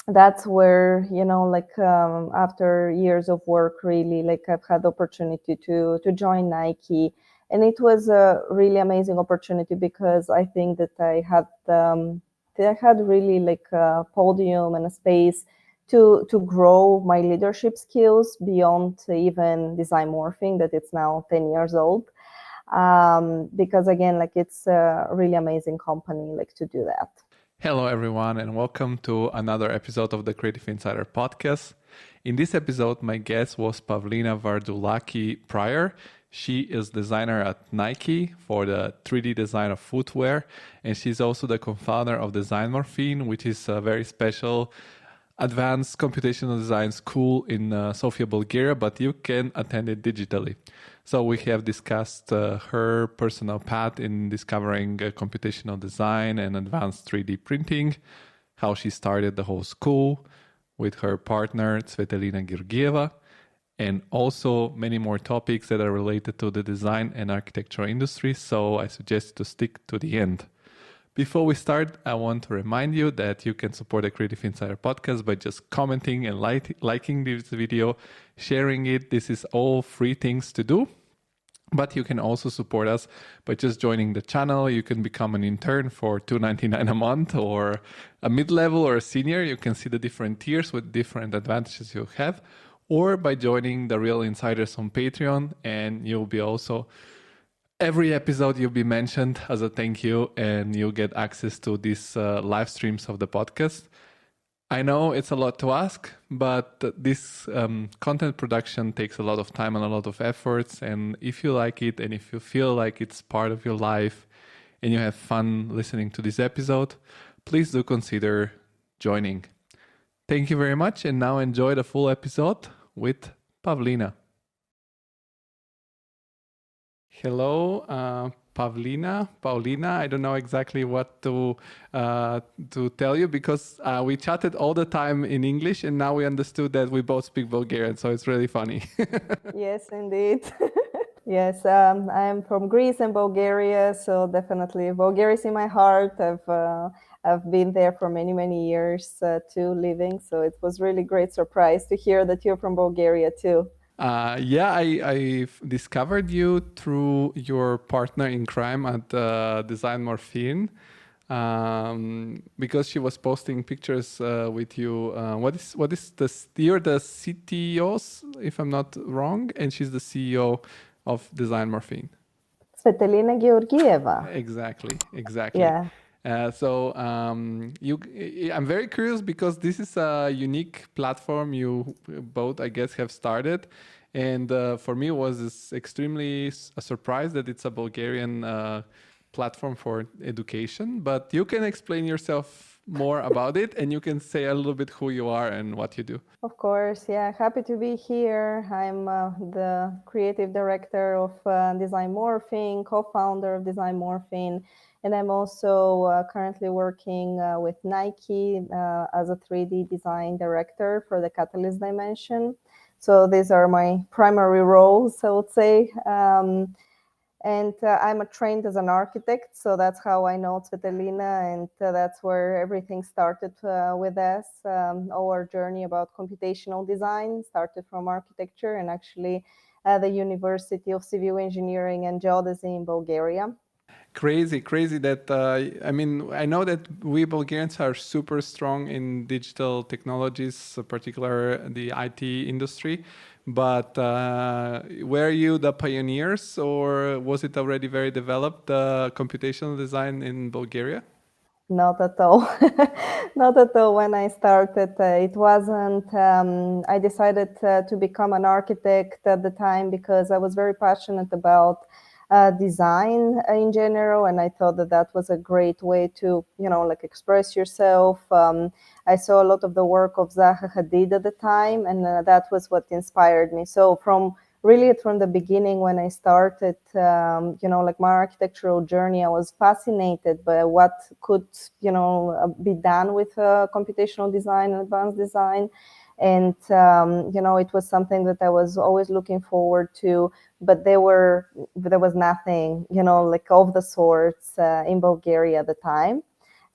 that's where, after years of work, really, I've had the opportunity to join Nike. And it was a really amazing opportunity because I think that I had really like a podium and a space to grow my leadership skills beyond even design morphing, that it's now 10 years old. Because again, like it's a really amazing company, like to do that. Hello, everyone, and welcome to another episode of the Creative Insider Podcast. In this episode, my guest was Pavlina Vardoulaki Director. She is designer at Nike for the 3D design of footwear, and she's also the co-founder of DesignMorphine, which is a very special advanced computational design school in Sofia, Bulgaria, but you can attend it digitally. So we have discussed her personal path in discovering computational design and advanced 3D printing, how she started the whole school with her partner Tsvetelina Georgieva, and also many more topics that are related to the design and architectural industry. So I suggest to stick to the end. Before we start, I want to remind you that you can support the Creative Insider Podcast by just commenting and liking this video, sharing it. This is all free things to do. But you can also support us by just joining the channel. You can become an intern for $2.99 a month, or a mid-level or a senior. You can see the different tiers with different advantages you have. Or by joining the Real Insiders on Patreon, and you'll be also... Every episode you'll be mentioned as a thank you, and you'll get access to these live streams of the podcast. I know it's a lot to ask, but this content production takes a lot of time and a lot of efforts. And if you like it, and if you feel like it's part of your life, and you have fun listening to this episode, please do consider joining. Thank you very much, and now enjoy the full episode with Pavlina. Hello, Pavlina. I don't know exactly what to tell you, because we chatted all the time in English, and now we understood that we both speak Bulgarian, so it's really funny. Yes, indeed. Yes, I'm from Greece and Bulgaria, so definitely Bulgaria is in my heart. I've been there for many years too, living. So it was really great surprise to hear that you're from Bulgaria too. I discovered you through your partner in crime at DesignMorphine, because she was posting pictures with you. What is the you're the CTOs, if I'm not wrong, and she's the CEO of DesignMorphine. Tsvetelina Georgieva. Exactly. Yeah. I'm very curious, because this is a unique platform you both, I guess, have started. And for me, it was extremely a surprise that it's a Bulgarian platform for education. But you can explain yourself more about it, and you can say a little bit who you are and what you do. Of course, yeah, happy to be here. I'm the creative director of DesignMorphine, co-founder of DesignMorphine, and I'm also currently working with Nike as a 3D design director for the Catalyst dimension. So these are my primary roles, I would say. And I'm trained as an architect, so that's how I know Tsvetelina, and that's where everything started with us. Our journey about computational design started from architecture, and actually the University of Civil Engineering and Geodesy in Bulgaria. Crazy that I know that we Bulgarians are super strong in digital technologies, particularly the IT industry. But were you the pioneers, or was it already very developed, computational design in Bulgaria? Not at all. Not at all. When I started, it wasn't. I decided to become an architect at the time because I was very passionate about design in general, and I thought that was a great way to, express yourself. I saw a lot of the work of Zaha Hadid at the time, and that was what inspired me. So from the beginning, when I started, my architectural journey, I was fascinated by what could, be done with computational design and advanced design. And, it was something that I was always looking forward to, but there was nothing, of the sorts in Bulgaria at the time.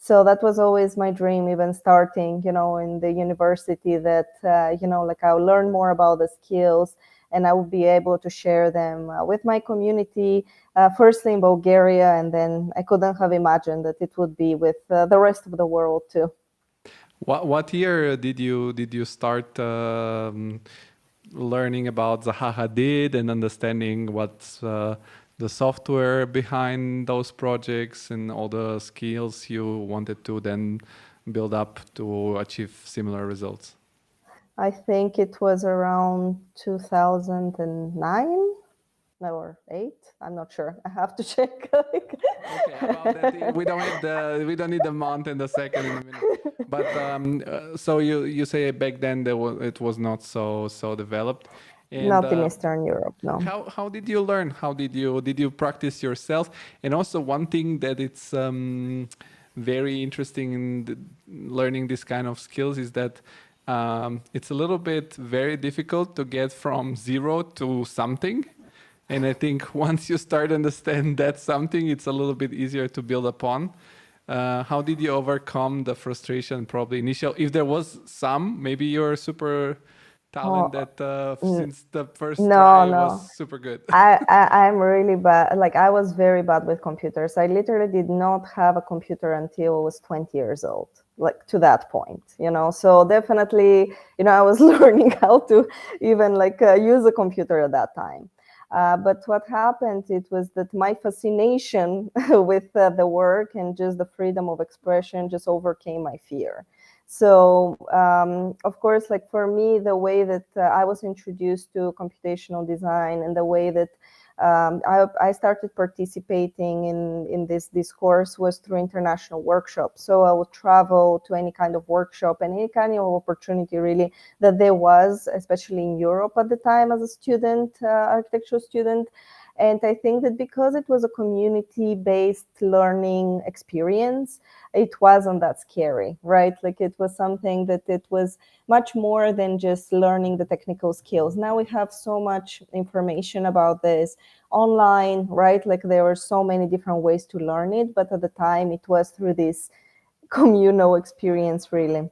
So that was always my dream, even starting, in the university, that, like I'll learn more about the skills and I will be able to share them with my community, firstly in Bulgaria, and then I couldn't have imagined that it would be with the rest of the world too. What year did you start learning about Zaha Hadid and understanding what's the software behind those projects and all the skills you wanted to then build up to achieve similar results? I think it was around 2009 or 8. I'm not sure. I have to check. Okay, about that we don't need the month and the second and the minute. But so you say back then it was not so developed, and Not in Eastern Europe, no. how did you learn? How did you practice yourself? And also one thing that it's very interesting in learning this kind of skills is that it's a little bit very difficult to get from zero to something. And I think once you start understand that something, it's a little bit easier to build upon. How did you overcome the frustration? Probably initial, if there was some, maybe you're super talent Oh, that since the first no, try was no. super good. I'm really bad. Like I was very bad with computers. I literally did not have a computer until I was 20 years old, like to that point, So definitely, I was learning how to even like use a computer at that time. But what happened, it was that my fascination with the work and just the freedom of expression just overcame my fear. So, of course, like for me, the way that I was introduced to computational design and the way that I started participating in this course was through international workshops. So I would travel to any kind of workshop and any kind of opportunity really that there was, especially in Europe at the time as a student, architectural student. And I think that because it was a community-based learning experience, it wasn't that scary, right? Like it was something that it was much more than just learning the technical skills. Now we have so much information about this online, right? Like there were so many different ways to learn it, but at the time it was through this communal experience, really.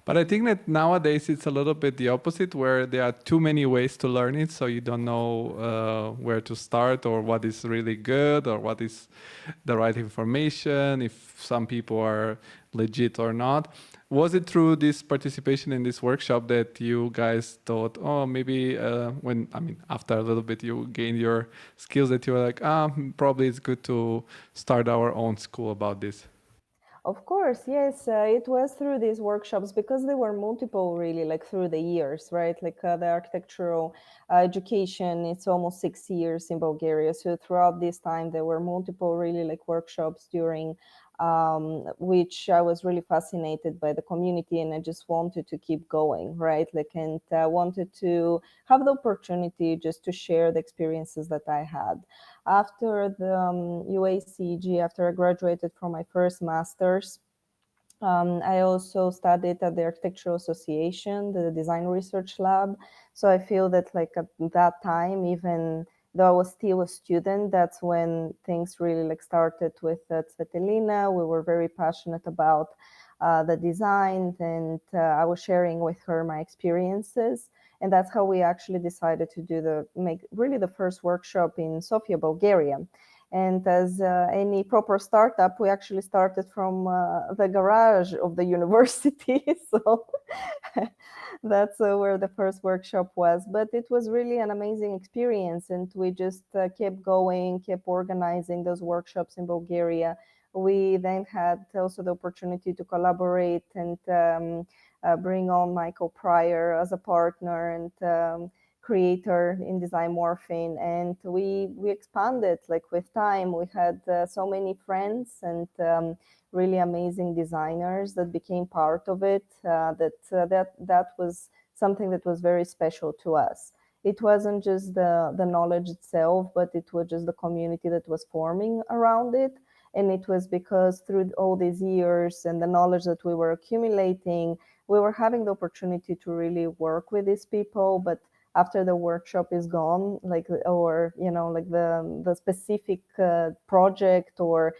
But I think that nowadays it's a little bit the opposite, where there are too many ways to learn it, so you don't know where to start or what is really good or what is the right information, if some people are legit or not. Was it through this participation in this workshop that you guys thought, oh, maybe after a little bit you gained your skills, that you were like, probably it's good to start our own school about this? Of course, yes. It was through these workshops because there were multiple, really, like through the years, right? Like the architectural education, it's almost 6 years in Bulgaria. So throughout this time, there were multiple, really, like workshops during which I was really fascinated by the community, and I just wanted to keep going, right? Like, and wanted to have the opportunity just to share the experiences that I had. After the UACG, after I graduated from my first master's, I also studied at the Architectural Association, the Design Research Lab. So I feel that like at that time, even though I was still a student, that's when things really like started with Svetelina. We were very passionate about the design, and I was sharing with her my experiences. And that's how we actually decided to make really the first workshop in Sofia, Bulgaria. And as any proper startup, we actually started from the garage of the university. So that's where the first workshop was. But it was really an amazing experience. And we just kept going, kept organizing those workshops in Bulgaria. We then had also the opportunity to collaborate and bring on Michael Pryor as a partner and creator in DesignMorphine, and we expanded like with time. We had so many friends and really amazing designers that became part of it. That was something that was very special to us. It wasn't just the knowledge itself, but it was just the community that was forming around it. And it was because through all these years and the knowledge that we were accumulating, we were having the opportunity to really work with these people, but after the workshop is gone, like, or like the specific project or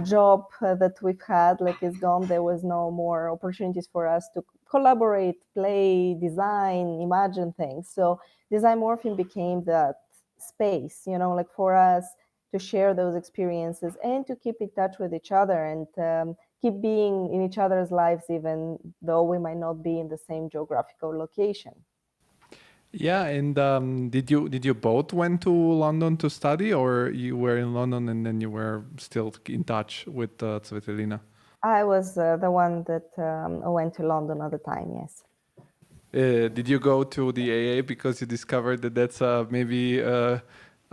job that we've had, like, is gone. There was no more opportunities for us to collaborate, play, design, imagine things. So DesignMorphine became that space, like, for us to share those experiences and to keep in touch with each other, and keep being in each other's lives, even though we might not be in the same geographical location. Yeah, and did you both went to London to study, or you were in London and then you were still in touch with Svetlina? I was the one that went to London at the time, yes. Did you go to the AA because you discovered that that's maybe a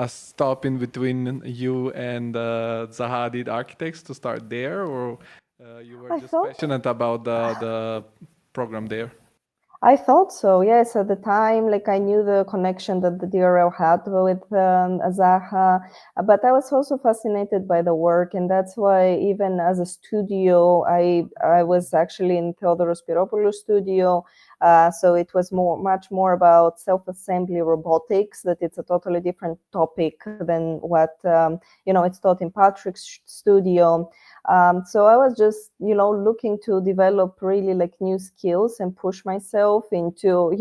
stop in between you and Zaha Hadid Architects to start there, or you were I just thought passionate about the program there? I thought so, yes. At the time, like, I knew the connection that the DRL had with Zaha, but I was also fascinated by the work, and that's why even as a studio, I was actually in Theodoros Spiropoulos studio. So it was much more about self-assembly robotics. That it's a totally different topic than what it's taught in Patrick's studio. So I was just, looking to develop really, like, new skills and push myself into,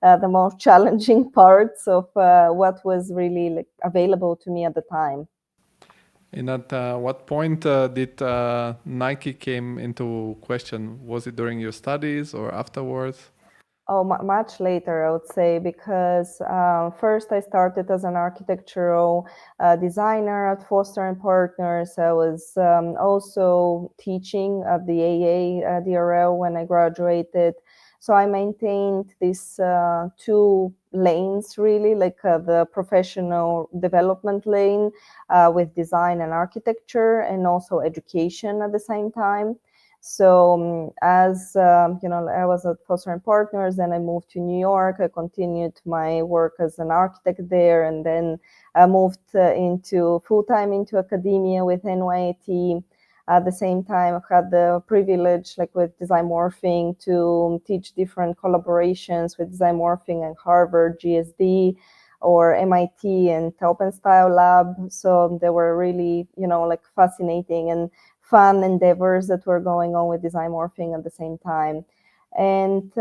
the most challenging parts of what was really, like, available to me at the time. And at what point did Nike came into question? Was it during your studies or afterwards? Oh, much later, I would say, because first I started as an architectural designer at Foster and Partners. I was also teaching at the AA DRL when I graduated. So I maintained these two lanes, really, like the professional development lane with design and architecture, and also education at the same time. So as I was at Foster and Partners, then I moved to New York. I continued my work as an architect there, and then I moved into full-time into academia with NYIT. At the same time, I've had the privilege, like with DesignMorphine, to teach different collaborations with DesignMorphine and Harvard, GSD, or MIT and Open Style Lab. So they were really, like, fascinating and fun endeavors that were going on with DesignMorphing at the same time. And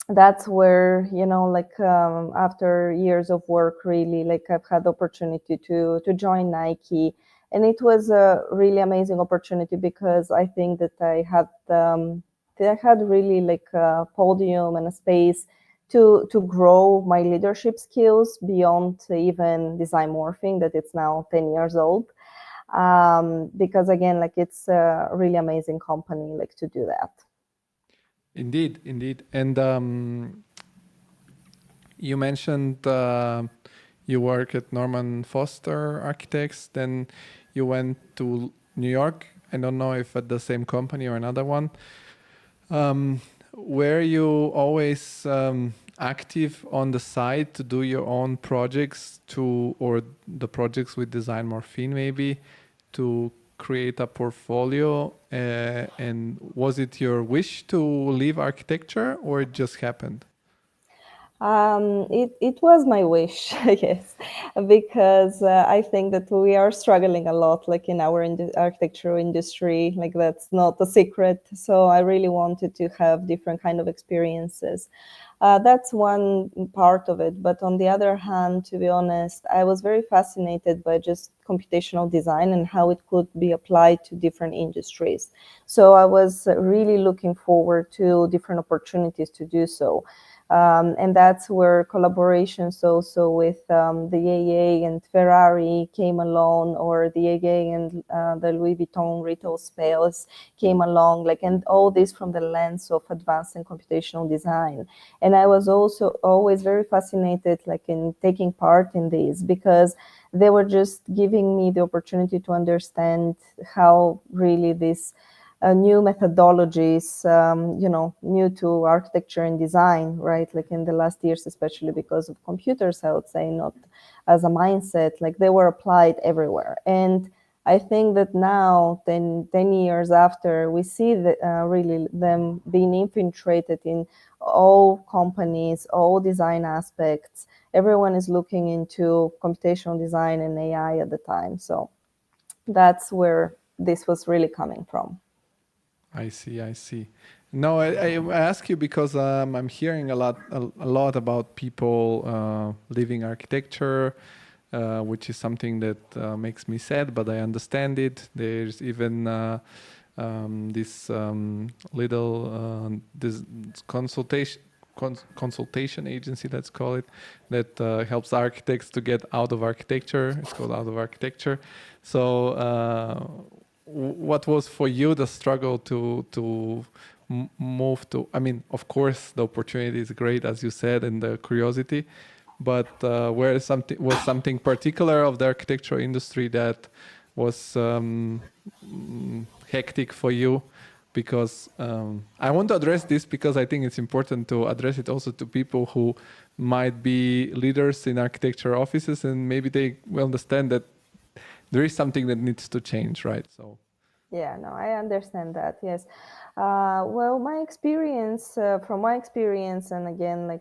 that's where, like, after years of work, really, like, I've had the opportunity to join Nike. And it was a really amazing opportunity because I think that I had really, like, a podium and a space to grow my leadership skills beyond even DesignMorphing, that it's now 10 years old. Because again, like, it's a really amazing company, like, to do that. Indeed, indeed. And you mentioned you work at Norman Foster Architects, then you went to New York. I don't know if at the same company or another one. Were you always active on the side to do your own projects or the projects with DesignMorphine maybe, to create a portfolio? And was it your wish to leave architecture, or it just happened? It was my wish, yes, because I think that we are struggling a lot, like, in our architectural industry. Like, that's not a secret. So I really wanted to have different kind of experiences. That's one part of it. But on the other hand, to be honest, I was very fascinated by just computational design and how it could be applied to different industries. So I was really looking forward to different opportunities to do so. And that's where collaborations also with the AA and Ferrari came along, or the AA and the Louis Vuitton retail space came along, like, and all this from the lens of advanced and computational design. And I was also always very fascinated, like, in taking part in these, because they were just giving me the opportunity to understand how really this new methodologies, new to architecture and design, right? Like, in the last years, especially because of computers, I would say, not as a mindset, like, they were applied everywhere. And I think that now, 10 years after, we see really them being infiltrated in all companies, all design aspects. Everyone is looking into computational design and AI at the time. So that's where this was really coming from. I see. I see. No, I ask you because I'm hearing a lot about people leaving architecture, which is something that makes me sad, but I understand it. There's even this this consultation agency, let's call it, that helps architects to get out of architecture. It's called Out of Architecture. So what was for you the struggle to move to? I mean, of course, the opportunity is great, as you said, and the curiosity, but was something particular of the architectural industry that was hectic for you? Because I want to address this because I think it's important to address it also to people who might be leaders in architecture offices, and maybe they will understand that there is something that needs to change, right? So yeah, no, I understand that. Yes. Well, from my experience, and again,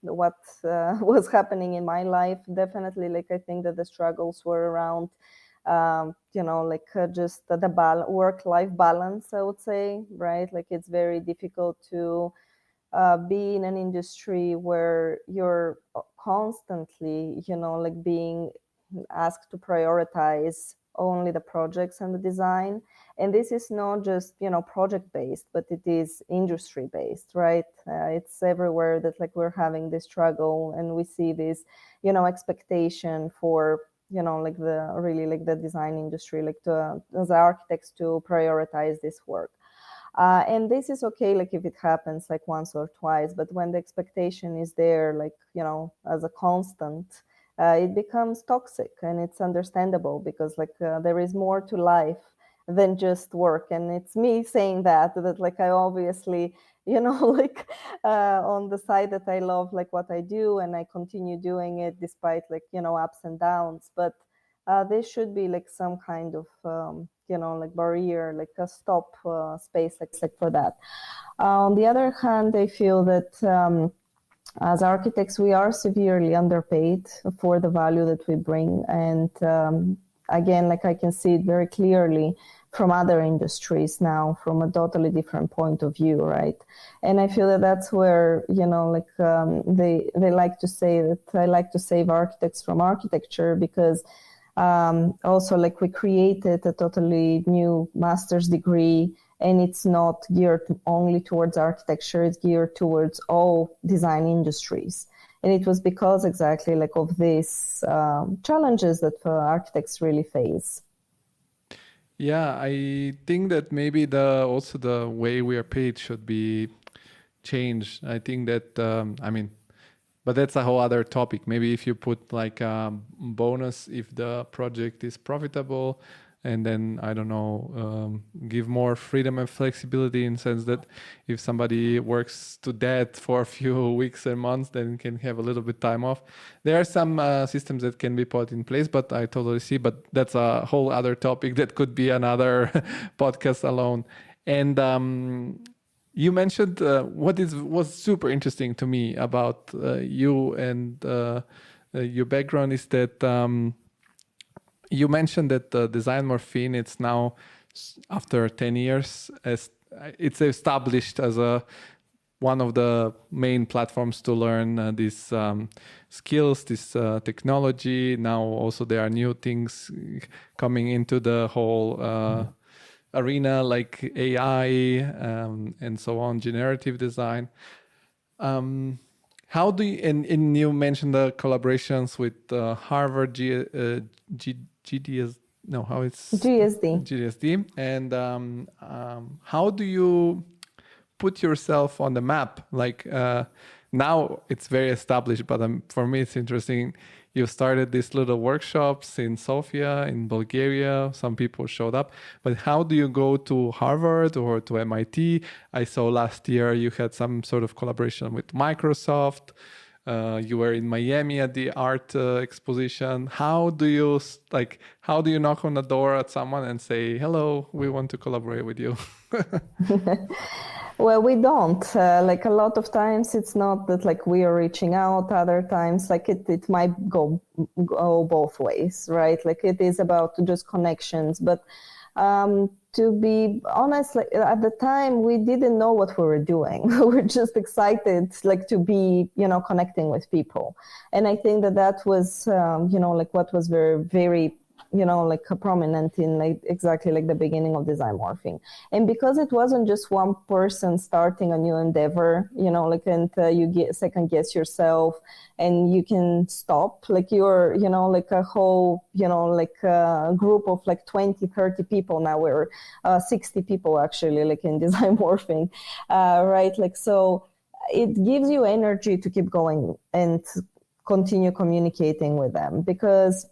what was happening in my life, definitely, I think that the struggles were around, just the work-life balance, I would say, right? Like it's very difficult to be in an industry where you're constantly, being asked to prioritize only the projects and the design. And this is not just, project based, but it is industry based, right? It's everywhere that we're having this struggle, and we see this, expectation for, the design industry, as architects to prioritize this work. And this is okay, if it happens once or twice, but when the expectation is there, as a constant, it becomes toxic, and it's understandable because there is more to life than just work. And it's me saying that I obviously, on the side that I love what I do, and I continue doing it despite ups and downs. But there should be some kind of barrier, a stop space for that. On the other hand, I feel that as architects, we are severely underpaid for the value that we bring. And again, I can see it very clearly from other industries now, from a totally different point of view, right? And I feel that that's where, they like to say that I like to save architects from architecture, because also we created a totally new master's degree, and it's not geared only towards architecture, it's geared towards all design industries. And it was because exactly of these challenges that architects really face. yeah, I think that maybe also the way we are paid should be changed. I think that but that's a whole other topic. Maybe if you put a bonus if the project is profitable, and then I don't know, give more freedom and flexibility, in the sense that if somebody works to death for a few weeks and months, then can have a little bit time off. There are some systems that can be put in place, but I totally see. But that's a whole other topic that could be another podcast alone. And you mentioned was super interesting to me about you and your background is that you mentioned that DesignMorphine, it's now after 10 years, as it's established as one of the main platforms to learn these skills, this technology. Now also there are new things coming into the whole arena, like AI and so on, generative design. How do you, and you mentioned the collaborations with Harvard, GDS, no, how it's GSD. And how do you put yourself on the map? Now it's very established, but for me it's interesting. You started these little workshops in Sofia, in Bulgaria. Some people showed up. But how do you go to Harvard or to MIT? I saw last year you had some sort of collaboration with Microsoft. You were in Miami at the art exposition. How do you knock on the door at someone and say, hello, we want to collaborate with you? Well, we don't. Like a lot of times, it's not that like we are reaching out. Other times, like it might go both ways, right? Like it is about just connections. But to be honest, like at the time, we didn't know what we were doing. We were just excited, like to be, connecting with people. And I think that was, like what was very, very like prominent in like exactly like the beginning of DesignMorphine. And because it wasn't just one person starting a new endeavor, like, and you get second guess yourself and you can stop, like you're, like a whole, like a group of like 20, 30 people. Now we're 60 people actually, like in DesignMorphine, right? Like, so it gives you energy to keep going and continue communicating with them, because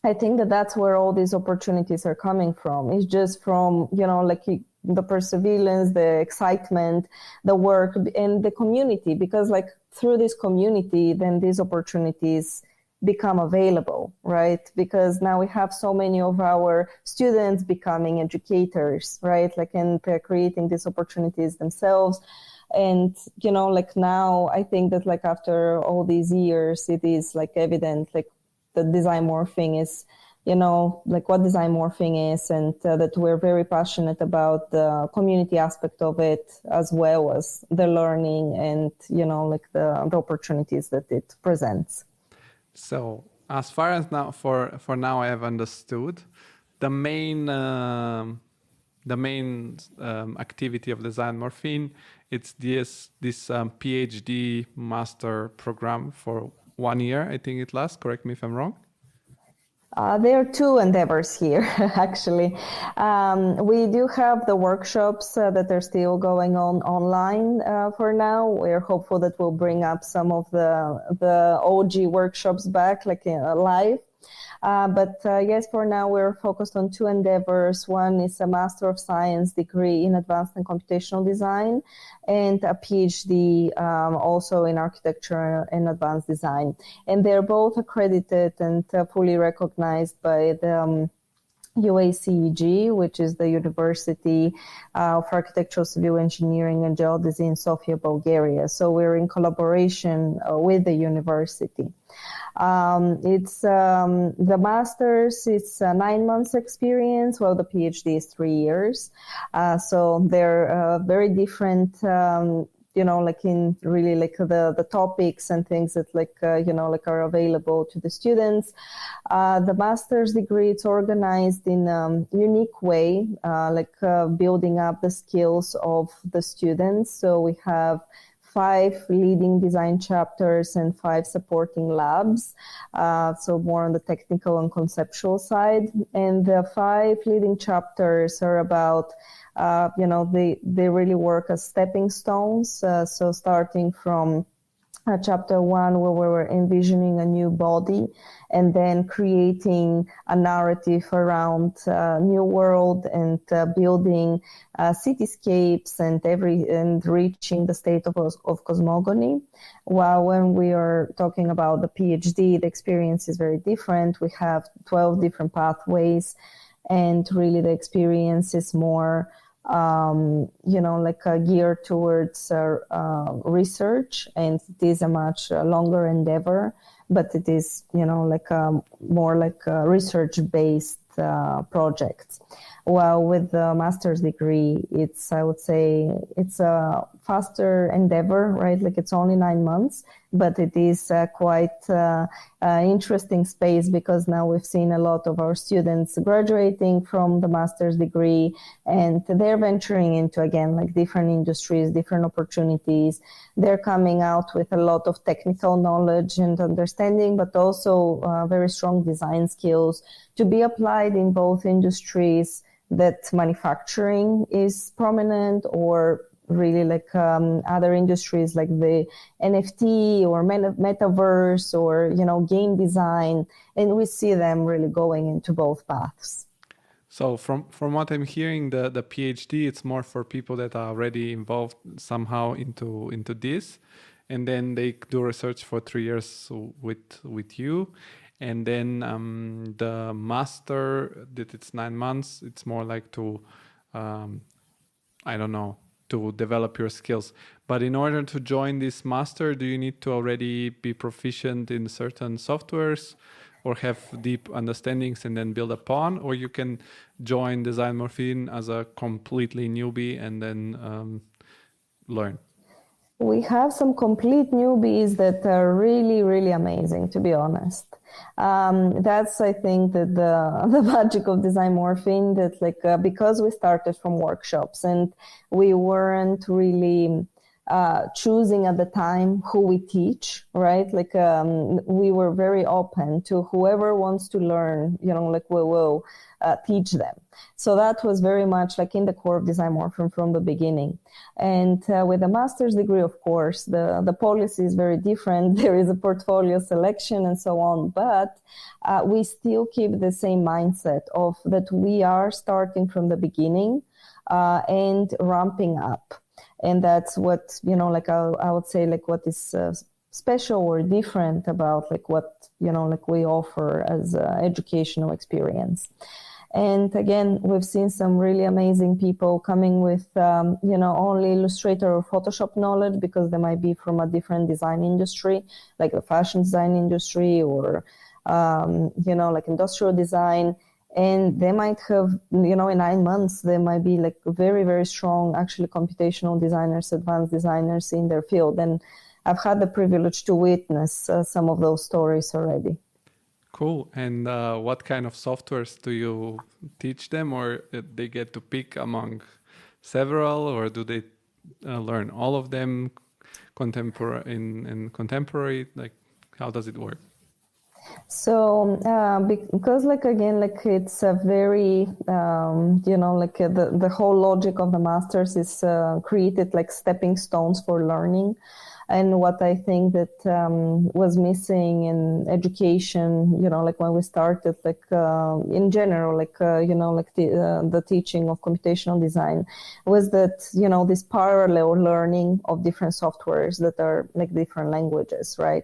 I think that's where all these opportunities are coming from. It's just from, like the perseverance, the excitement, the work, and the community, because like through this community, then these opportunities become available, right? Because now we have so many of our students becoming educators, right? Like, and creating these opportunities themselves. And, like now I think that like after all these years, it is like evident, like, the DesignMorphine is, like what DesignMorphine is, and that we're very passionate about the community aspect of it, as well as the learning and, like the opportunities that it presents. So as far as now, for now, I have understood the main activity of DesignMorphine. It's this PhD master program for 1 year, I think it lasts. Correct me if I'm wrong. There are two endeavors here, actually. We do have the workshops that are still going on online for now. We're hopeful that we'll bring up some of the OG workshops back, like live. But yes, for now, we're focused on two endeavors. One is a Master of Science degree in Advanced and Computational Design, and a PhD also in Architecture and Advanced Design. And they're both accredited and fully recognized by the UACEG, which is the University of Architectural Civil Engineering and Geodesy in Sofia, Bulgaria. So we're in collaboration with the university. It's the master's, it's 9 months experience, while the PhD is 3 years. So they're very different, like in really like the topics and things that like, like are available to the students. The master's degree, it's organized in a unique way, building up the skills of the students. So we have 5 leading design chapters and 5 supporting labs, so more on the technical and conceptual side. And the 5 leading chapters are about, they really work as stepping stones. So starting from chapter 1, where we were envisioning a new body, and then creating a narrative around new world and building cityscapes and reaching the state of cosmogony. While when we are talking about the PhD, the experience is very different. We have 12 different pathways, and really the experience is more geared towards research, and it is a much longer endeavor, but it is, more like a research-based project. While with the master's degree, I would say it's a faster endeavor, right? Like it's only 9 months, but it is quite interesting space, because now we've seen a lot of our students graduating from the master's degree, and they're venturing into, again, like different industries, different opportunities. They're coming out with a lot of technical knowledge and understanding, but also very strong design skills to be applied in both industries that manufacturing is prominent, or really like other industries like the NFT or metaverse, or, game design. And we see them really going into both paths. So from what I'm hearing, the PhD, it's more for people that are already involved somehow into this. and then they do research for 3 years with you, and then the master that it's 9 months. It's more like to I don't know, to develop your skills. But in order to join this master, do you need to already be proficient in certain softwares or have deep understandings and then build upon? Or you can join DesignMorphine as a completely newbie and then learn? We have some complete newbies that are really, really amazing, to be honest. That's, I think, that the magic of DesignMorphine, that because we started from workshops and we weren't really choosing at the time who we teach, right? We were very open to whoever wants to learn, we will teach them. So that was very much in the core of DesignMorphine from the beginning. And with a master's degree, of course, the policy is very different. There is a portfolio selection and so on, but we still keep the same mindset of that we are starting from the beginning and ramping up. And that's what, I would say, what is special or different about what, we offer as educational experience. And again, we've seen some really amazing people coming with, only Illustrator or Photoshop knowledge because they might be from a different design industry, like the fashion design industry or, industrial design. And they might have, in 9 months, they might be very, very strong, actually, computational designers, advanced designers in their field. And I've had the privilege to witness some of those stories already. Cool. And what kind of softwares do you teach them, or they get to pick among several, or do they learn all of them contemporary? How does it work? So, because it's a very, the whole logic of the masters is created stepping stones for learning. And what I think that was missing in education, when we started, in general, the teaching of computational design, was that, this parallel learning of different softwares that are different languages, right?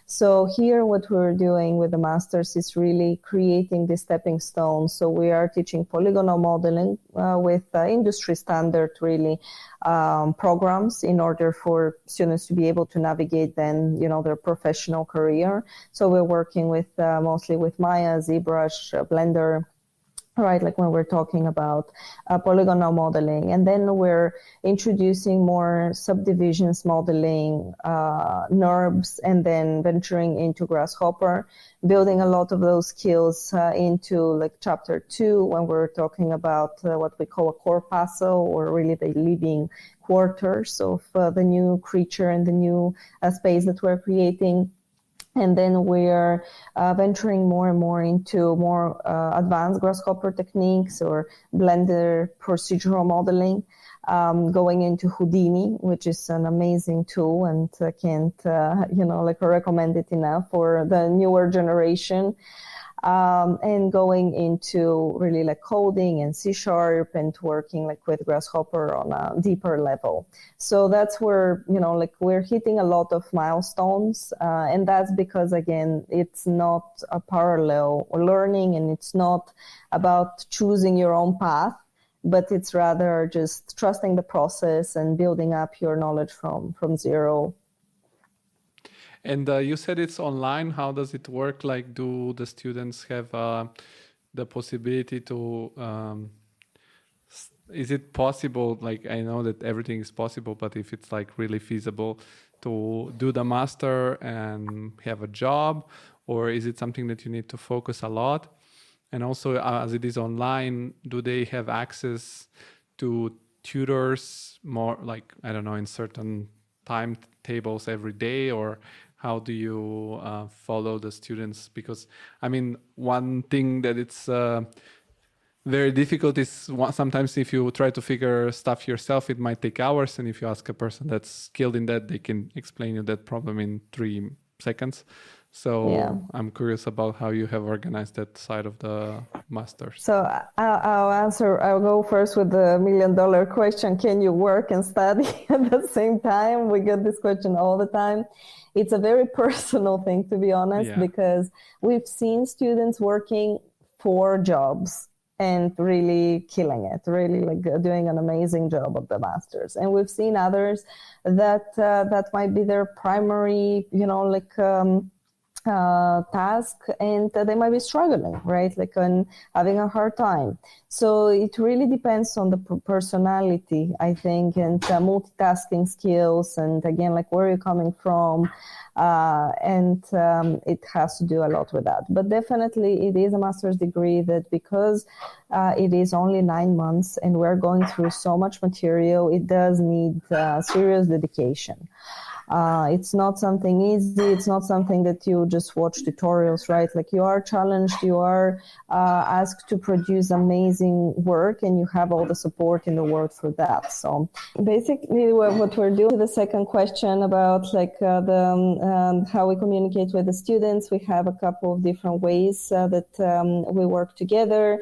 So here what we're doing with the masters is really creating the stepping stones. So we are teaching polygonal modeling with industry standard, really, programs in order for students to be able to navigate then, their professional career. So we're working with mostly with Maya, ZBrush, Blender, right, when we're talking about polygonal modeling. And then we're introducing more subdivisions modeling, NURBS, and then venturing into Grasshopper, building a lot of those skills into chapter 2 when we're talking about what we call a corpuscle, or really the living quarters of the new creature and the new space that we're creating. And then we're venturing more and more into more advanced Grasshopper techniques or Blender procedural modeling, going into Houdini, which is an amazing tool, and I can't, recommend it enough for the newer generation. And going into really coding and C# and working with Grasshopper on a deeper level. So that's where, we're hitting a lot of milestones. And that's because, again, it's not a parallel learning, and it's not about choosing your own path, but it's rather just trusting the process and building up your knowledge from zero. And you said it's online. How does it work? Do the students have the possibility to, is it possible, I know that everything is possible, but if it's really feasible to do the master and have a job, or is it something that you need to focus a lot? And also, as it is online, do they have access to tutors more, I don't know, in certain timetables every day, or how do you follow the students? Because, one thing that it's very difficult is sometimes if you try to figure stuff yourself, it might take hours. And if you ask a person that's skilled in that, they can explain you that problem in 3 seconds. So Yeah. I'm curious about how you have organized that side of the masters. So I'll go first with the $1 million question. Can you work and study at the same time? We get this question all the time. It's a very personal thing, to be honest, because we've seen students working 4 jobs and really killing it, really like doing an amazing job of the masters. And we've seen others that might be their primary, task, and they might be struggling, right? Like having a hard time. So it really depends on the personality, I think, and multitasking skills, and again, like where you're coming from, and it has to do a lot with that. But definitely, it is a master's degree that because it is only 9 months and we're going through so much material, it does need serious dedication. It's not something easy. It's not something that you just watch tutorials, right? Like you are challenged, you are asked to produce amazing work, and you have all the support in the world for that. So basically what we're doing, the second question about like how we communicate with the students, we have a couple of different ways that we work together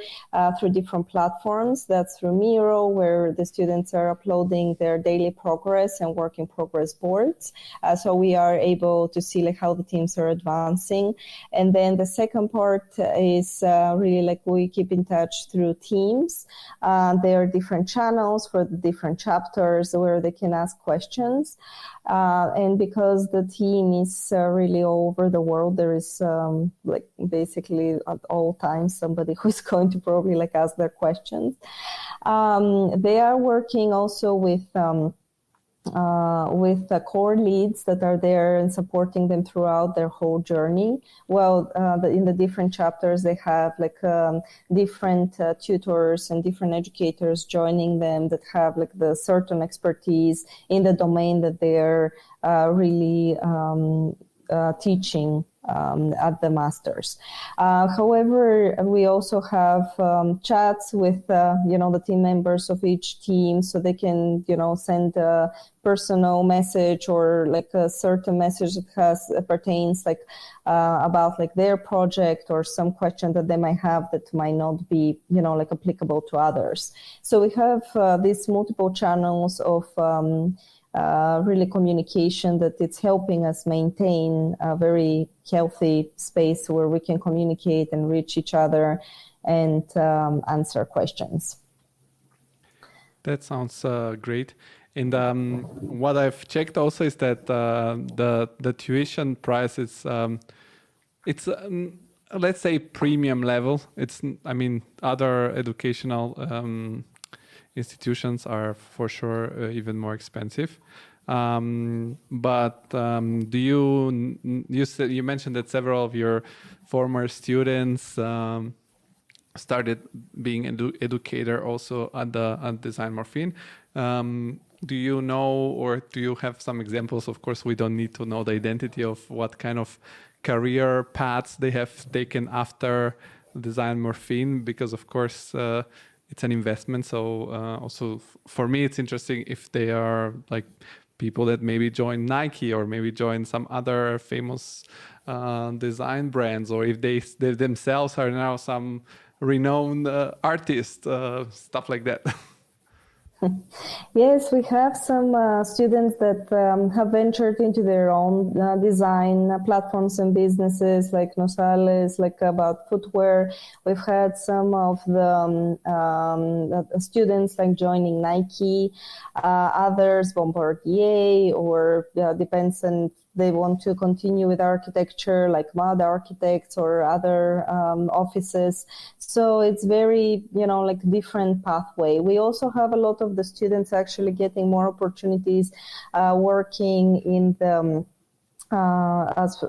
through different platforms. That's through Miro, where the students are uploading their daily progress and work in progress boards. So we are able to see like how the teams are advancing. And then the second part is really like we keep in touch through Teams. There are different channels for the different chapters where they can ask questions. And because the team is really all over the world, there is like basically at all times somebody who's going to probably like ask their questions. They are working also with the core leads that are there and supporting them throughout their whole journey. Well, in the different chapters, they have like different tutors and different educators joining them that have like the certain expertise in the domain that they're really teaching at the masters. However, we also have chats with the team members of each team, so they can send a personal message or like a certain message that pertains like about like their project or some question that they might have that might not be like applicable to others. So we have these multiple channels of really communication that it's helping us maintain a very healthy space where we can communicate and reach each other and answer questions. That sounds great. And what I've checked also is that the tuition price is it's let's say premium level. Other educational institutions are for sure even more expensive. But do you mentioned that several of your former students started being educator also at DesignMorphine. Do you know, or do you have some examples? Of course, we don't need to know the identity of what kind of career paths they have taken after DesignMorphine, because of course it's an investment. So also for me, it's interesting if they are like people that maybe join Nike or maybe join some other famous design brands, or if they themselves are now some renowned artist, stuff like that. Yes, we have some students that have ventured into their own design platforms and businesses, like Nosales, like about footwear. We've had some of the students like joining Nike, others Bombardier, or depends on they want to continue with architecture, like MUD architects or other offices. So it's very, like different pathway. We also have a lot of the students actually getting more opportunities working in the as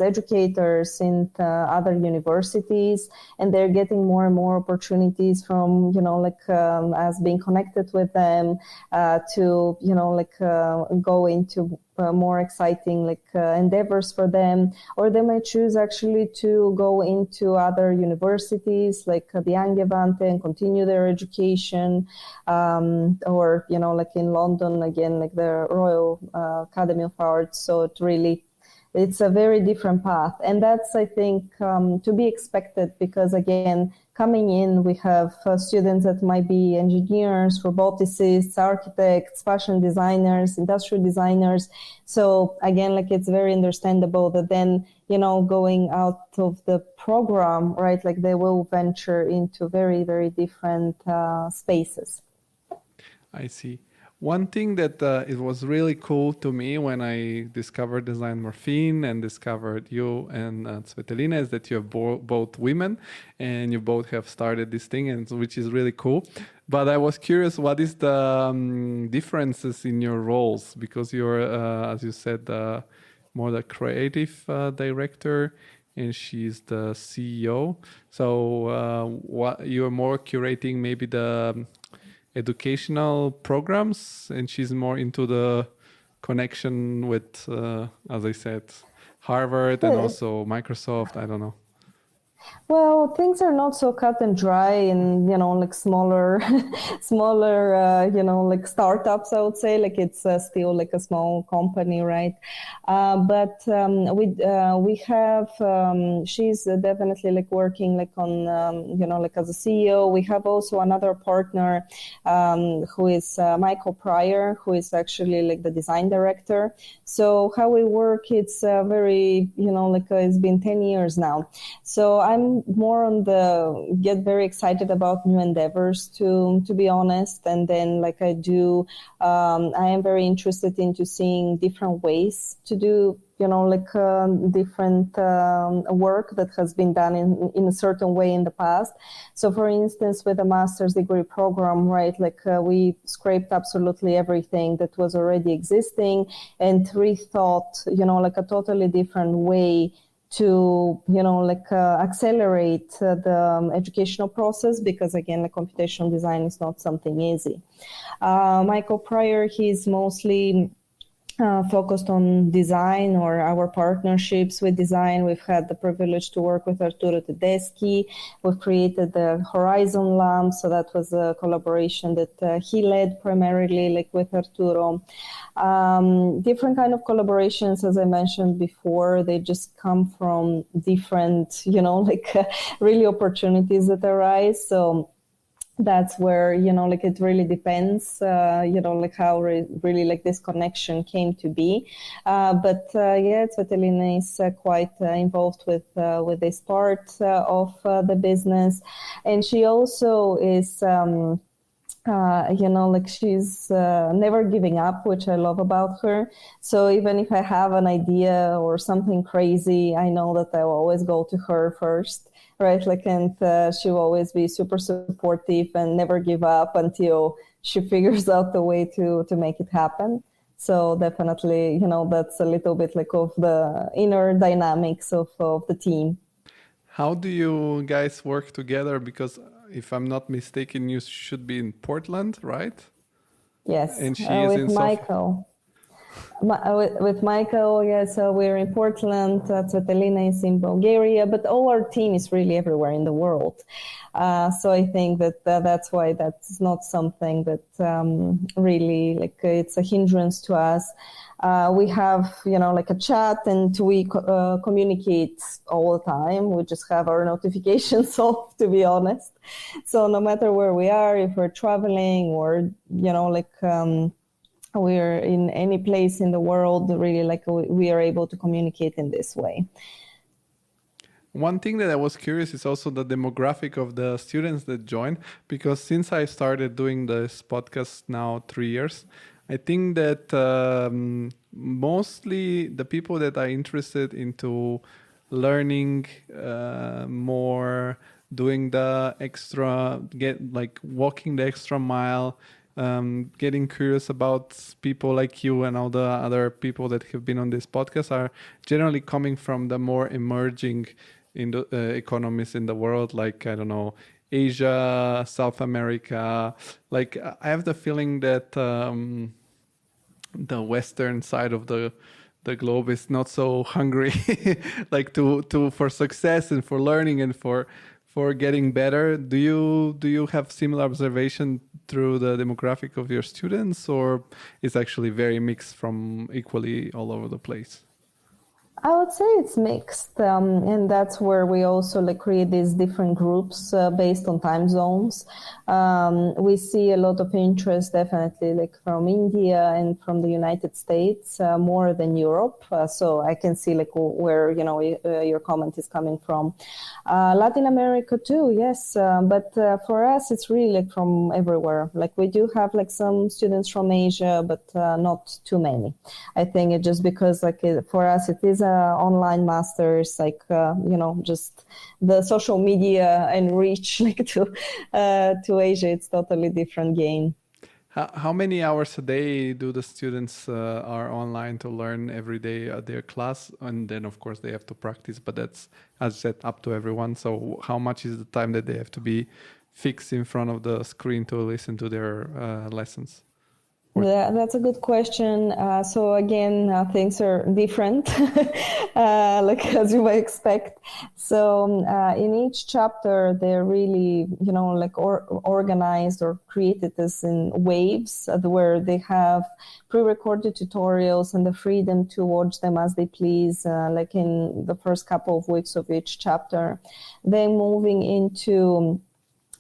educators in other universities, and they're getting more and more opportunities from as being connected with them to go into more exciting endeavors for them, or they may choose actually to go into other universities like the Angevante and continue their education, or in London again, like the Royal Academy of Arts. So it really it's a very different path. And that's, I think, to be expected because, again, coming in, we have students that might be engineers, roboticists, architects, fashion designers, industrial designers. So again, like it's very understandable that then, going out of the program, right, like they will venture into very, very different spaces. I see. One thing that it was really cool to me when I discovered DesignMorphine and discovered you and Svetlina is that you have both women and you both have started this thing, and which is really cool. But I was curious, what is the differences in your roles? Because you're, as you said, more the creative director, and she's the CEO. So what you're more curating maybe the educational programs, and she's more into the connection with, as I said, Harvard and also Microsoft. I don't know. Well, things are not so cut and dry in, like smaller, like startups, I would say. Like it's still like a small company, right? But we have, she's definitely like working like on, like as a CEO. We have also another partner who is Michael Pryor, who is actually like the design director. So how we work, it's very, like it's been 10 years now. So I'm more on the get very excited about new endeavors to be honest. And then like I do, I am very interested into seeing different ways to do, different work that has been done in a certain way in the past. So for instance, with a master's degree program, right, like we scraped absolutely everything that was already existing and rethought, like a totally different way to, accelerate the educational process because, again, like computational design is not something easy. Michael Pryor, he's mostly focused on design or our partnerships with design. We've had the privilege to work with Arturo Tedeschi. We've created the Horizon Lamp, so that was a collaboration that he led primarily, like with Arturo. Different kind of collaborations, as I mentioned before, they just come from different, really opportunities that arise. So that's where, like it really depends, like how really like this connection came to be. But Svetlina is quite involved with this part of the business. And she also is, like she's never giving up, which I love about her. So even if I have an idea or something crazy, I know that I will always go to her first. Right, like, and she will always be super supportive and never give up until she figures out the way to make it happen. So definitely, that's a little bit like of the inner dynamics of the team. How do you guys work together? Because if I'm not mistaken, you should be in Portland, right? Yes, and she is with in Michael. With Michael, yes, we're in Portland. Svetlina is in Bulgaria, but all our team is really everywhere in the world. So I think that that's why that's not something that really like it's a hindrance to us. We have, like a chat and we communicate all the time. We just have our notifications off, to be honest. So no matter where we are, if we're traveling or, we're in any place in the world, really, like we are able to communicate in this way. One thing that I was curious is also the demographic of the students that join, because since I started doing this podcast now 3 years, I think that mostly the people that are interested into learning more, doing the extra, walking the extra mile, getting curious about people like you and all the other people that have been on this podcast are generally coming from the more emerging economies in the world, like, I don't know, Asia, South America. Like, I have the feeling that the Western side of the globe is not so hungry like to for success and for learning and for getting better. Do you have similar observation through the demographic of your students, or it's actually very mixed from equally all over the place? I would say it's mixed, and that's where we also create these different groups based on time zones. We see a lot of interest, definitely, from India and from the United States more than Europe. So I can see where your comment is coming from. Latin America too, yes, but for us it's really from everywhere. We do have some students from Asia, but not too many. I think it just because for us it is online masters, just the social media and reach to Asia, it's totally different game. How many hours a day do the students are online to learn every day at their class? And then, of course, they have to practice, but that's, as I said, up to everyone. So how much is the time that they have to be fixed in front of the screen to listen to their lessons? Yeah, that's a good question. So again, things are different, as you might expect. So in each chapter, they're really, organized or created as in waves where they have pre-recorded tutorials and the freedom to watch them as they please, in the first couple of weeks of each chapter. Then moving into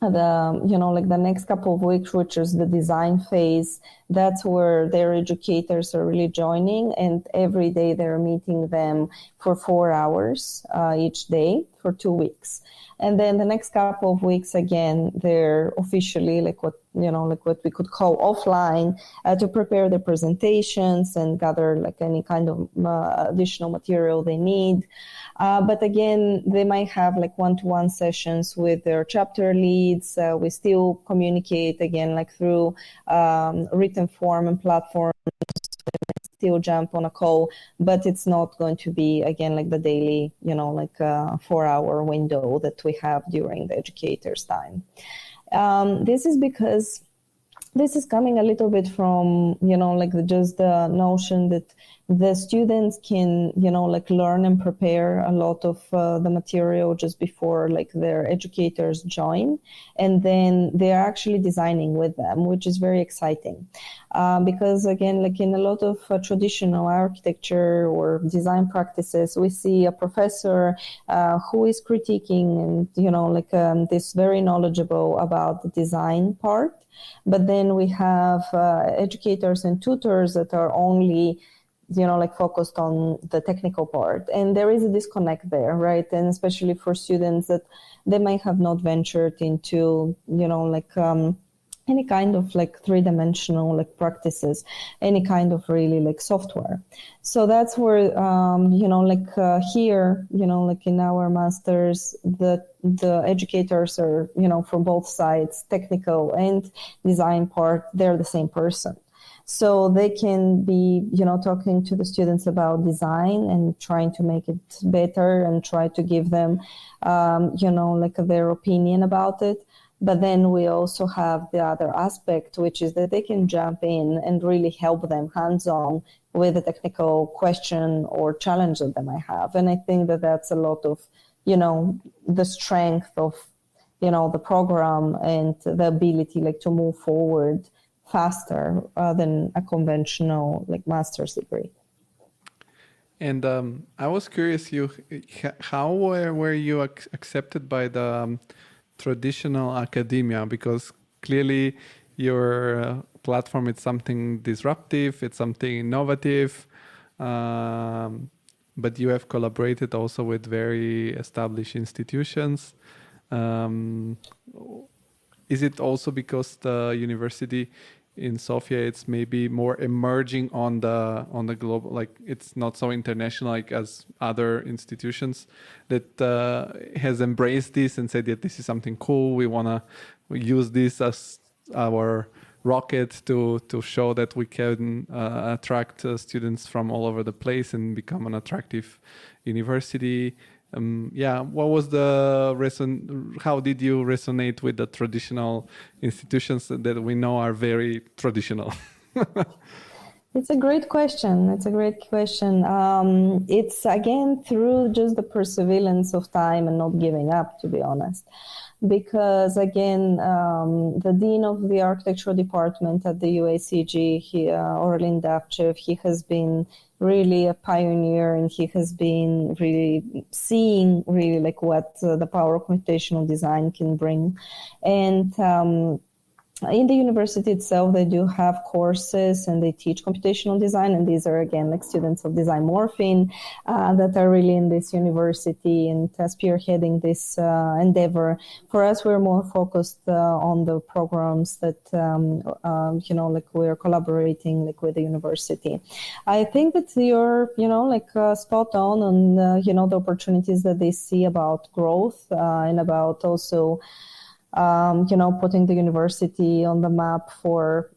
the next couple of weeks, which is the design phase, that's where their educators are really joining, and every day they're meeting them for 4 hours each day for 2 weeks. And then the next couple of weeks, again, they're officially what we could call offline to prepare their presentations and gather any kind of additional material they need. But again, they might have one-to-one sessions with their chapter leads. We still communicate again through written form and platforms. Still jump on a call, but it's not going to be again the daily 4-hour window that we have during the educator's time. This is because this is coming a little bit from just the notion that the students can learn and prepare a lot of the material just before their educators join, and then they're actually designing with them, which is very exciting because again in a lot of traditional architecture or design practices, we see a professor who is critiquing and this very knowledgeable about the design part. But then we have educators and tutors that are only, focused on the technical part. And there is a disconnect there, right? And especially for students that they might have not ventured into, any kind of three-dimensional practices, any kind of really software. So that's where here in our masters, the educators are from both sides, technical and design part, they're the same person. So they can be talking to the students about design and trying to make it better and try to give them their opinion about it. But then we also have the other aspect, which is that they can jump in and really help them hands-on with a technical question or challenge that they might have. And I think that that's a lot of, the strength of, the program and the ability to move forward faster than a conventional master's degree. And I was curious, how were you accepted by the traditional academia, because clearly your platform is something disruptive, it's something innovative, but you have collaborated also with very established institutions. Is it also because the university in Sofia it's maybe more emerging on the global, it's not so international as other institutions that has embraced this and said that this is something cool, we want to use this as our rocket to show that we can attract students from all over the place and become an attractive university. What was how did you resonate with the traditional institutions that we know are very traditional? It's a great question. It's again through just the perseverance of time and not giving up, to be honest. because again, the dean of the architectural department at the UACG, Orlin Davchev, he has been really a pioneer, and he has been really seeing really like what the power of computational design can bring. And in the university itself, they do have courses and they teach computational design. And these are, again, like students of DesignMorphine that are really in this university and spearheading this endeavor. For us, we're more focused on the programs that, like we're collaborating like with the university. I think that you're, spot on, the opportunities that they see about growth and about also putting the university on the map for,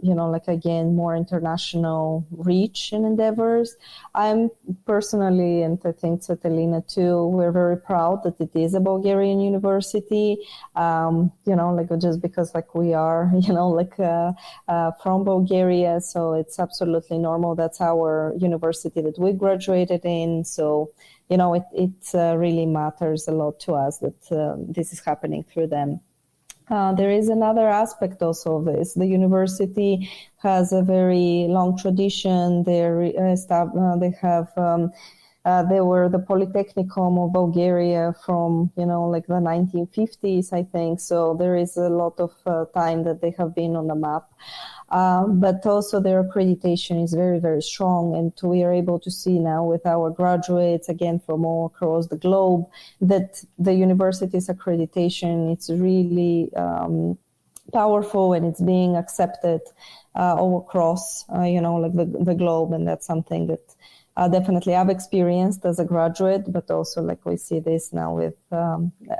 again, more international reach and endeavors. I'm personally, and I think Svetlina too, we're very proud that it is a Bulgarian university, just because we are, from Bulgaria. So it's absolutely normal. That's our university that we graduated in. So, it really matters a lot to us that this is happening through them. There is another aspect also of this. The university has a very long tradition. They were the Polytechnicum of Bulgaria from, the 1950s, I think. So there is a lot of time that they have been on the map. But also their accreditation is very, very strong. And we are able to see now with our graduates, again, from all across the globe, that the university's accreditation, it's really powerful, and it's being accepted all across, the globe. And that's something that definitely I've experienced as a graduate, but also we see this now with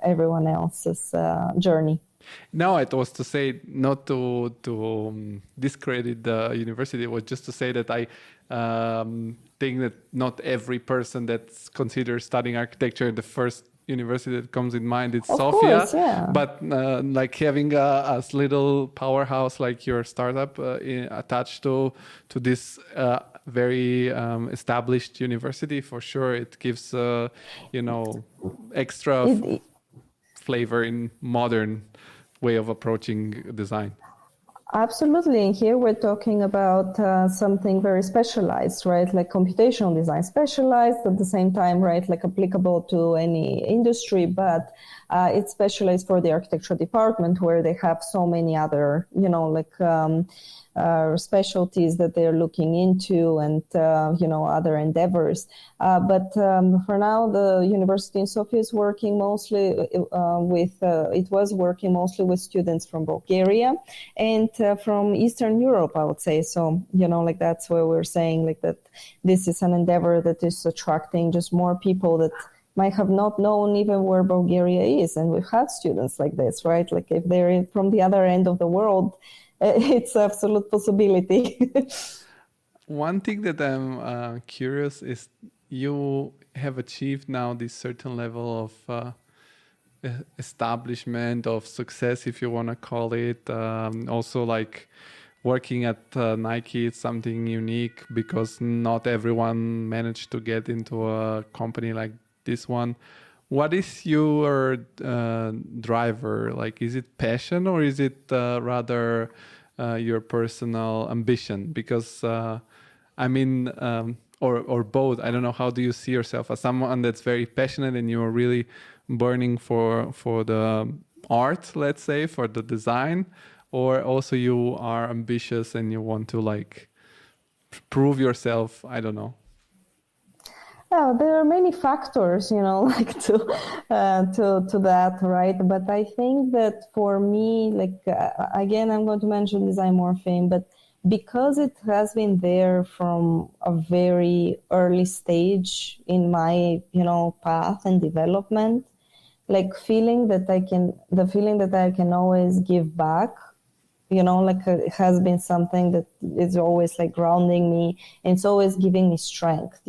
everyone else's journey. No, it was to say not to discredit the university. It was just to say that I think that not every person that's considered studying architecture, the first university that comes in mind is Sofia. Course, yeah. But having a little powerhouse like your startup attached to this very established university, for sure, it gives extra flavor in modern way of approaching design. Absolutely. And here we're talking about something very specialized, right? Like computational design, specialized at the same time, right? Like applicable to any industry, but it's specialized for the architectural department, where they have so many other, specialties that they're looking into, and other endeavors. But for now, the University in Sofia is working mostly with students from Bulgaria and from Eastern Europe, I would say. So that's where we're saying that this is an endeavor that is attracting just more people that might have not known even where Bulgaria is. And we've had students like this, right? Like if they're from the other end of the world, it's an absolute possibility. One thing that I'm curious is you have achieved now this certain level of establishment, of success, if you want to call it. Also, working at Nike, it's something unique because not everyone managed to get into a company like this one. What is your driver? Is it passion, or is it rather your personal ambition? Because or both. I don't know. How do you see yourself as someone that's very passionate and you're really burning for the art, let's say, for the design, or also you are ambitious and you want to prove yourself? I don't know. Well, there are many factors, to that, right? But I think that for me, again, I'm going to mention DesignMorphine, but because it has been there from a very early stage in my, path and development, feeling that I can always give back, it has been something that is always grounding me, and it's always giving me strength.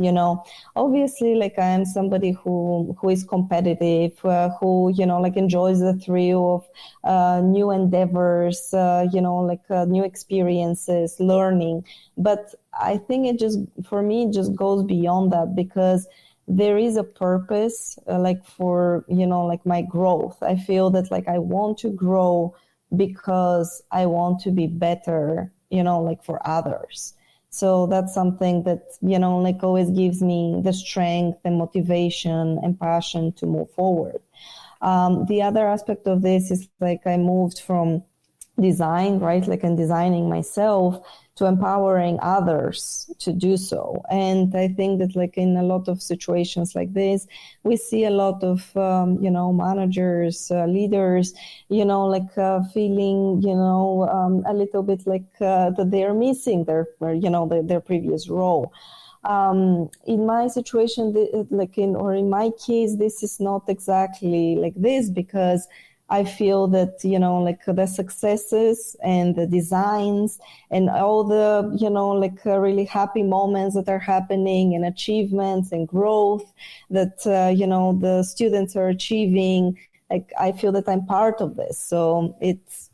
Obviously, I am somebody who is competitive, who enjoys the thrill of new endeavors, new experiences, learning. But I think for me it just goes beyond that, because there is a purpose, like for, like my growth. I feel that like I want to grow because I want to be better, like for others. So that's something that, like always gives me the strength and motivation and passion to move forward. The other aspect of this is like I moved from design, right? Like I'm designing myself to empowering others to do so. And I think that like in a lot of situations like this, we see a lot of, managers, leaders, feeling, a little bit like that they are missing their previous role. In my situation, in my case, this is not exactly like this, because I feel that, like the successes and the designs and all the, really happy moments that are happening and achievements and growth that, the students are achieving, like I feel that I'm part of this. So it's,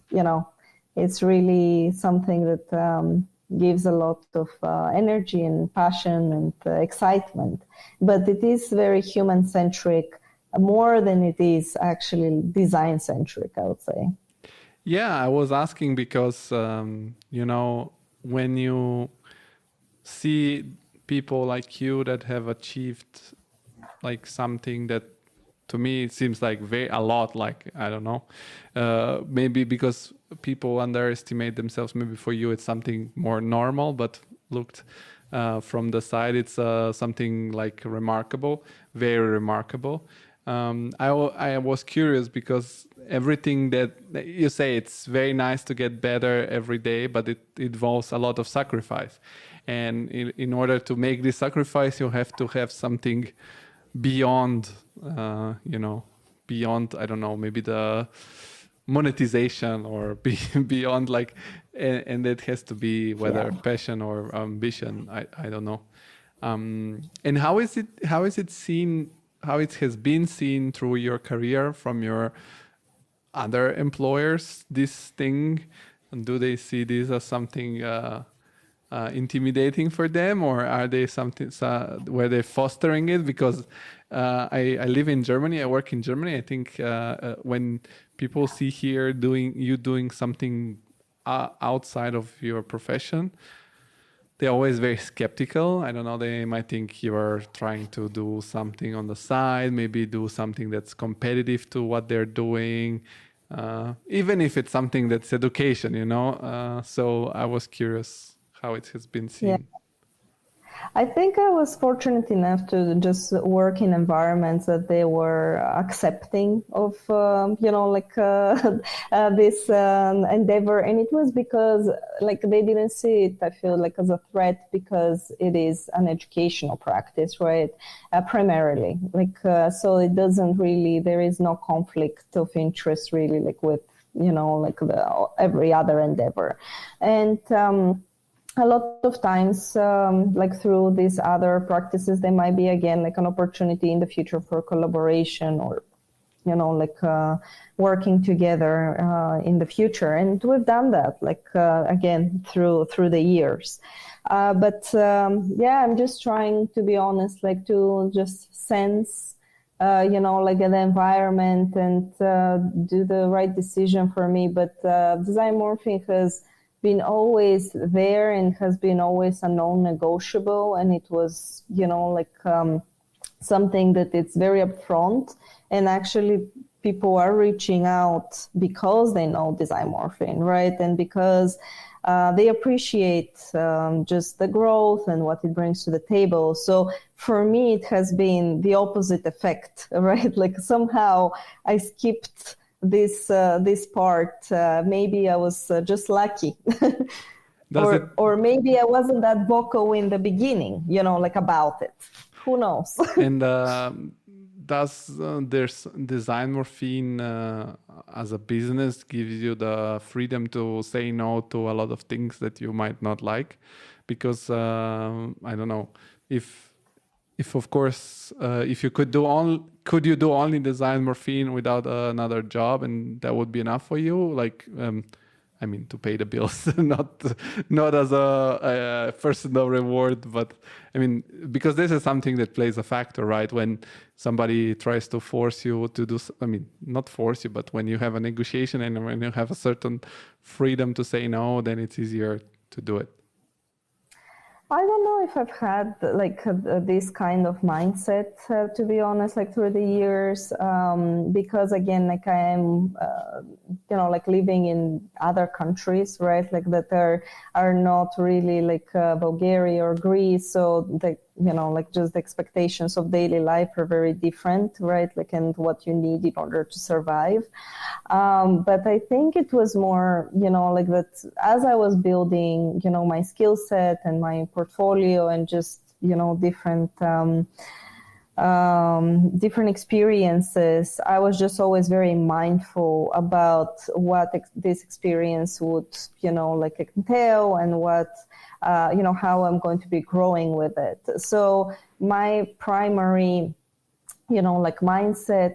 it's really something that gives a lot of energy and passion and excitement. But it is very human-centric, more than it is actually design-centric, I would say. Yeah, I was asking because, when you see people like you that have achieved like something that to me it seems like a lot, like, I don't know, maybe because people underestimate themselves. Maybe for you it's something more normal, but looked from the side, it's something like remarkable, very remarkable. I was curious because everything that you say, it's very nice to get better every day, but it involves a lot of sacrifice. And in order to make this sacrifice, you have to have something beyond, beyond, I don't know, maybe the monetization or beyond like, and it has to be whether passion or ambition. I don't know. And how is it seen? How it has been seen through your career from your other employers, this thing? And do they see this as something intimidating for them, or are they something where they're fostering it? Because I live in Germany, I work in Germany. I think when people see here doing something outside of your profession, they're always very skeptical. I don't know, they might think you're trying to do something on the side, maybe do something that's competitive to what they're doing, even if it's something that's education, so I was curious how it has been seen. Yeah. I think I was fortunate enough to just work in environments that they were accepting of, this endeavor. And it was because, like, they didn't see it, I feel like, as a threat, because it is an educational practice, right? Primarily. So it doesn't really, there is no conflict of interest really, like with, every other endeavor. And, a lot of times, like through these other practices, there might be, again, like an opportunity in the future for collaboration or, working together in the future. And we've done that, again, through the years. I'm just trying, to be honest, to just sense, the environment and do the right decision for me. But DesignMorphine has been always there and has been always a non-negotiable, and it was something that it's very upfront, and actually people are reaching out because they know DesignMorphine, right? And because they appreciate just the growth and what it brings to the table. So for me, it has been the opposite effect, right? Like somehow I skipped this part. Maybe I was just lucky. or maybe I wasn't that vocal in the beginning, about it. Who knows? And does there's DesignMorphine as a business gives you the freedom to say no to a lot of things that you might not like? Because I don't know if of course if you could you do only DesignMorphine without another job, and that would be enough for you? Like to pay the bills, not as a personal reward, but because this is something that plays a factor, right? When somebody tries to force you to do, not force you, but when you have a negotiation and when you have a certain freedom to say no, then it's easier to do it. I don't know if I've had this kind of mindset, to be honest, through the years, because again, I am, living in other countries, right? That are not really Bulgaria or Greece. So just the expectations of daily life are very different, right? And what you need in order to survive. But I think it was more, that as I was building, my skill set and my portfolio and just, different experiences, I was just always very mindful about what this experience would, entail and what, how I'm going to be growing with it. So my primary, mindset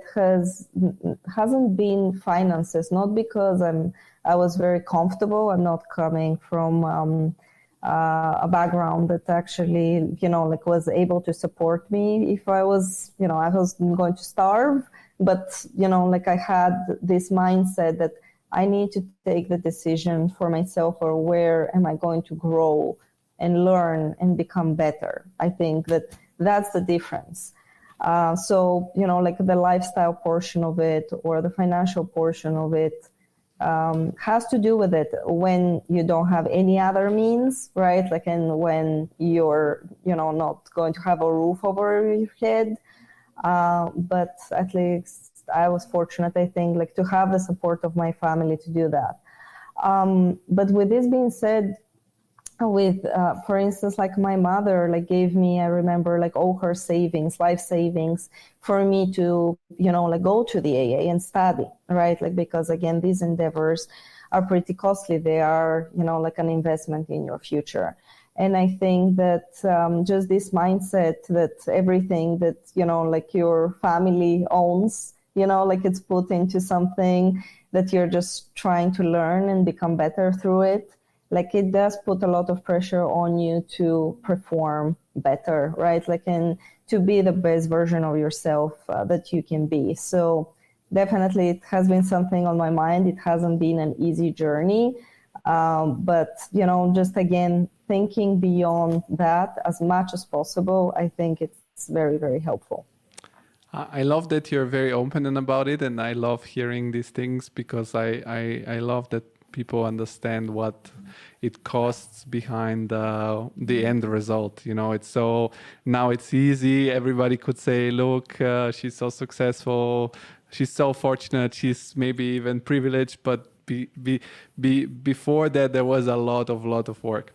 hasn't been finances, not because I was very comfortable. I'm not coming from a background that actually, was able to support me if I was, I was going to starve. But, I had this mindset that I need to take the decision for myself, or where am I going to grow and learn and become better. I think that's the difference. So, the lifestyle portion of it or the financial portion of it has to do with it when you don't have any other means, right? And when you're, not going to have a roof over your head. But at least I was fortunate, I think, to have the support of my family to do that. But with this being said, with, for instance, my mother, gave me, I remember, all her savings, life savings for me to, go to the AA and study, right? Because again, these endeavors are pretty costly. They are, an investment in your future. And I think that just this mindset that everything that, your family owns, it's put into something that you're just trying to learn and become better through it. It does put a lot of pressure on you to perform better, right? And to be the best version of yourself that you can be. So definitely it has been something on my mind. It hasn't been an easy journey. But, just again, thinking beyond that as much as possible, I think it's very, very helpful. I love that you're very open about it. And I love hearing these things because I love that people understand what it costs behind the end result. It's so, now it's easy. Everybody could say, look, she's so successful. She's so fortunate. She's maybe even privileged, but before that, there was a lot of work.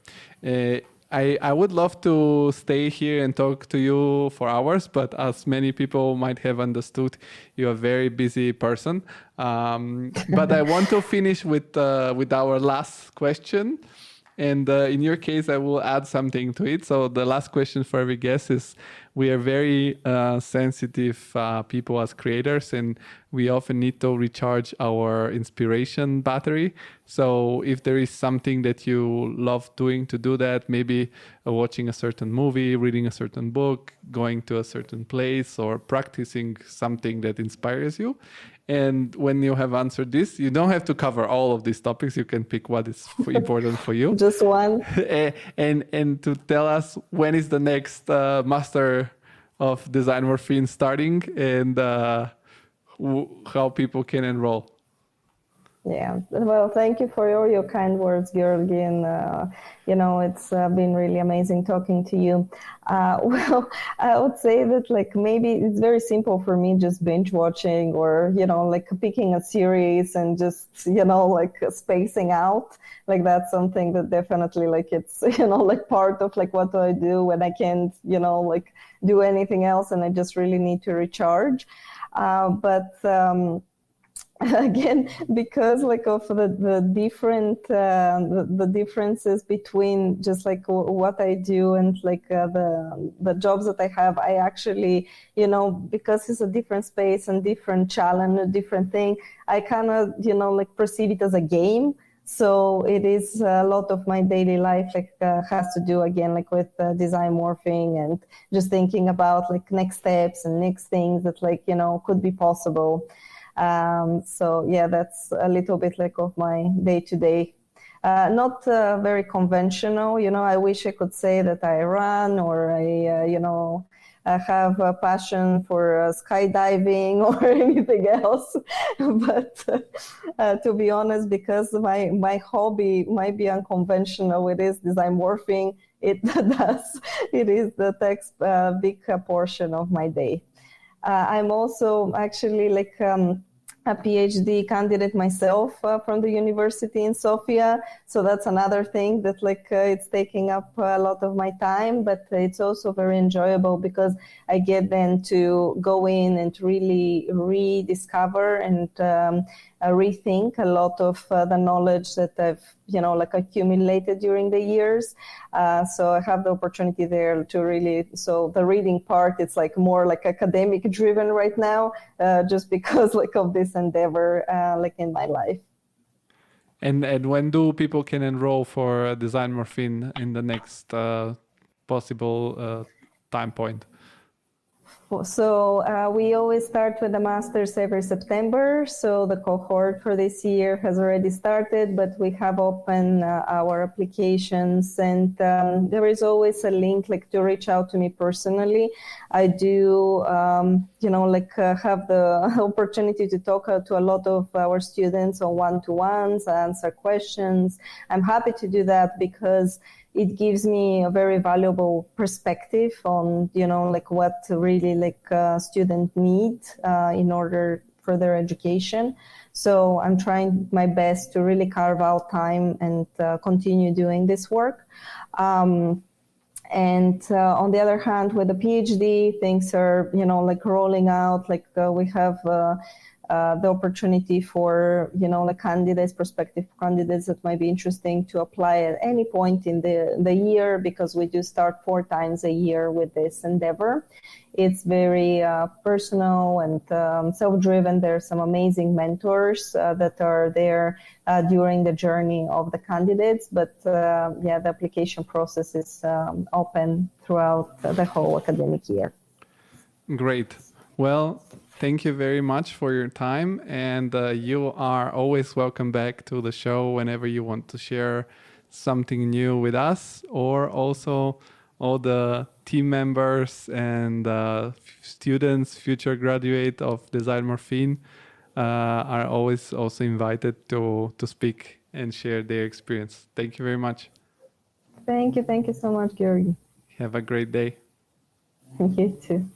I would love to stay here and talk to you for hours, but as many people might have understood, you're a very busy person. But I want to finish with our last question. And in your case, I will add something to it. So the last question for every guest is, we are very sensitive people as creators, and we often need to recharge our inspiration battery. So if there is something that you love doing to do that, maybe watching a certain movie, reading a certain book, going to a certain place, or practicing something that inspires you. And when you have answered this, you don't have to cover all of these topics. You can pick what is important for you. Just one. and to tell us when is the next master of DesignMorphine starting, and how people can enroll. Yeah, well, thank you for your kind words, Georgi, and it's been really amazing talking to you. Well, I would say that maybe it's very simple for me, just binge watching, or picking a series and just spacing out. That's something that definitely it's part of what do I do when I can't do anything else, and I just really need to recharge. Again, because of the different the differences between just what I do and the jobs that I have, I actually because it's a different space and different challenge, a different thing, I kind of perceive it as a game. So it is a lot of my daily life has to do again with design morphing and just thinking about next steps and next things that could be possible. So yeah, that's a little bit of my day to day. Not very conventional, I wish I could say that I run or I have a passion for skydiving or anything else. But to be honest, because my hobby might be unconventional, it is design morphing. It takes a big portion of my day. I'm also actually a PhD candidate myself from the university in Sofia. So that's another thing that it's taking up a lot of my time, but it's also very enjoyable because I get then to go in and really rediscover and rethink a lot of the knowledge that I've accumulated during the years. So I have the opportunity there to really, so the reading part, it's more academic driven right now, just because of this endeavor in my life. And when do people can enroll for DesignMorphine in the next possible time point? So we always start with the masters every September. So the cohort for this year has already started, but we have opened our applications, and there is always a link to reach out to me personally. I do, have the opportunity to talk to a lot of our students on one-to-ones, answer questions. I'm happy to do that because it gives me a very valuable perspective on, what really students need in order for their education. So I'm trying my best to really carve out time and continue doing this work. And on the other hand, with the PhD, things are, rolling out. We have the opportunity for, candidates, prospective candidates that might be interesting to apply at any point in the year, because we do start 4 times a year with this endeavor. It's very personal and self-driven. There are some amazing mentors that are there during the journey of the candidates. But the application process is open throughout the whole academic year. Great. Well, thank you very much for your time. And you are always welcome back to the show whenever you want to share something new with us, or also all the team members and students, future graduate of DesignMorphine, are always also invited to speak and share their experience. Thank you very much. Thank you so much, Georgi. Have a great day. You too.